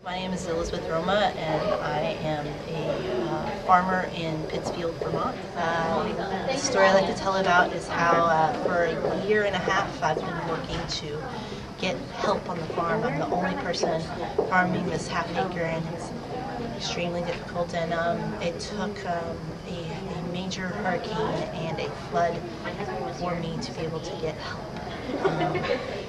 My name is Elizabeth Roma, and I am a farmer in Pittsfield, Vermont. The story I like to tell about is how for a year and a half I've been working to get help on the farm. I'm the only person farming this half acre, and it's extremely difficult. And it took a major hurricane and a flood for me to be able to get help.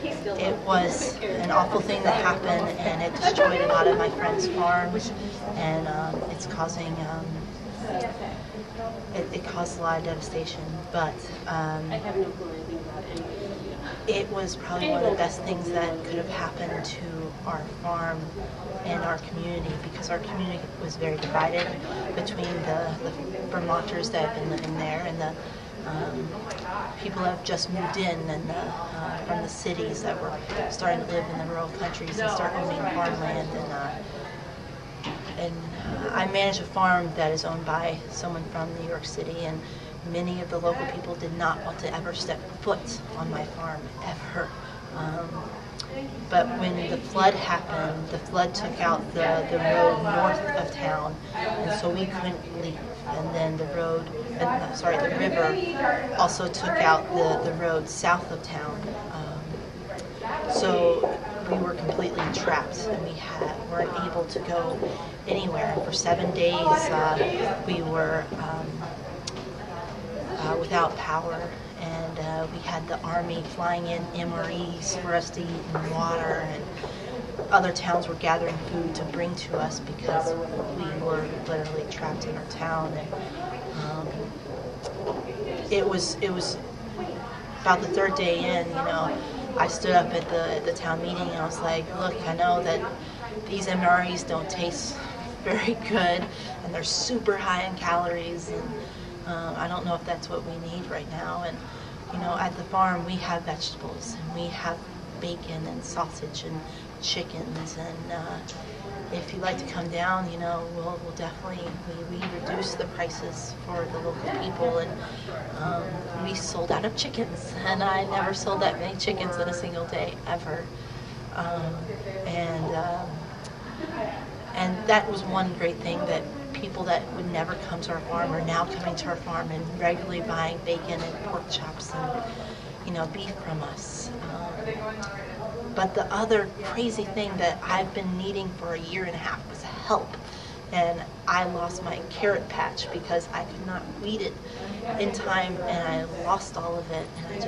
It was an awful thing that happened, and it destroyed a lot of my friends' farms, and it's causing it caused a lot of devastation. But it was probably one of the best things that could have happened to our farm and our community, because our community was very divided between the Vermonters that have been living there and the people that have just moved in and from the cities that were starting to live in the rural countries and start owning farmland. And I manage a farm that is owned by someone from New York City, and many of the local people did not want to ever step foot on my farm, ever. But when the flood happened, the flood took out the road north of town, and so we couldn't leave. And then the river also took out the road south of town. So we were completely trapped, and we weren't able to go anywhere. And for 7 days, we were without power, and we had the army flying in MREs for us to eat and water, and other towns were gathering food to bring to us because we were literally trapped in our town. And it was about the third day in, I stood up at the town meeting, and I was like, look, I know that these MREs don't taste very good, and they're super high in calories, and I don't know if that's what we need right now. And at the farm we have vegetables, and we have bacon and sausage and chickens, and if you'd like to come down, we'll definitely, we reduce the prices for the local people, and we sold out of chickens, and I never sold that many chickens in a single day, ever. And that was one great thing, that people that would never come to our farm are now coming to our farm and regularly buying bacon and pork chops and beef from us. But the other crazy thing that I've been needing for a year and a half was help. And I lost my carrot patch because I could not weed it in time, and I lost all of it. And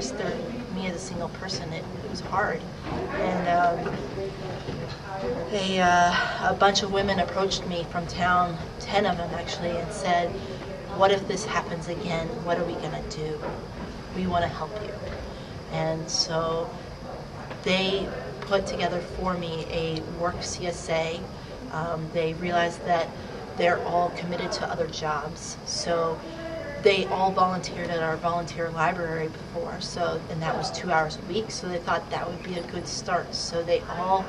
me as a single person, it was hard. And a bunch of women approached me from town, 10 of them actually, and said, what if this happens again? What are we going to do? We want to help you. And so they put together for me a work CSA. They realized that they're all committed to other jobs, so they all volunteered at our volunteer library before, and that was 2 hours a week, so they thought that would be a good start. So they all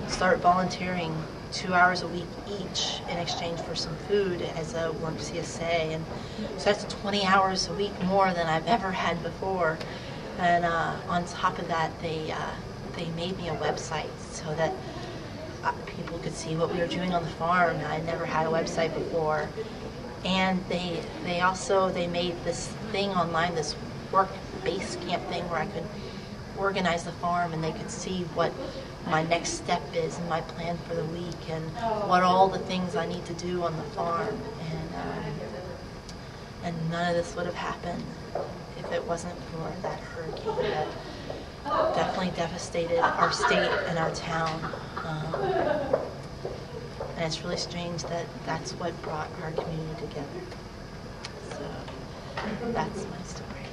start volunteering 2 hours a week each in exchange for some food as a work CSA, and so that's 20 hours a week more than I've ever had before. And on top of that, they made me a website so that people could see what we were doing on the farm. I never had a website before. And they made this thing online, this work base camp thing, where I could organize the farm, and they could see what my next step is and my plan for the week, and what all the things I need to do on the farm. And none of this would have happened if it wasn't for that hurricane that definitely devastated our state and our town. And it's really strange that that's what brought our community together. So that's my story.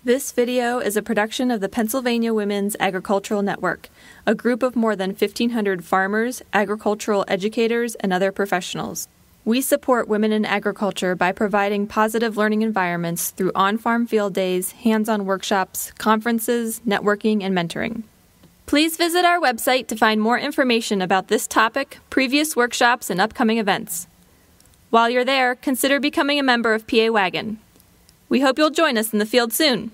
This video is a production of the Pennsylvania Women's Agricultural Network, a group of more than 1,500 farmers, agricultural educators, and other professionals. We support women in agriculture by providing positive learning environments through on-farm field days, hands-on workshops, conferences, networking, and mentoring. Please visit our website to find more information about this topic, previous workshops, and upcoming events. While you're there, consider becoming a member of PA Wagon. We hope you'll join us in the field soon.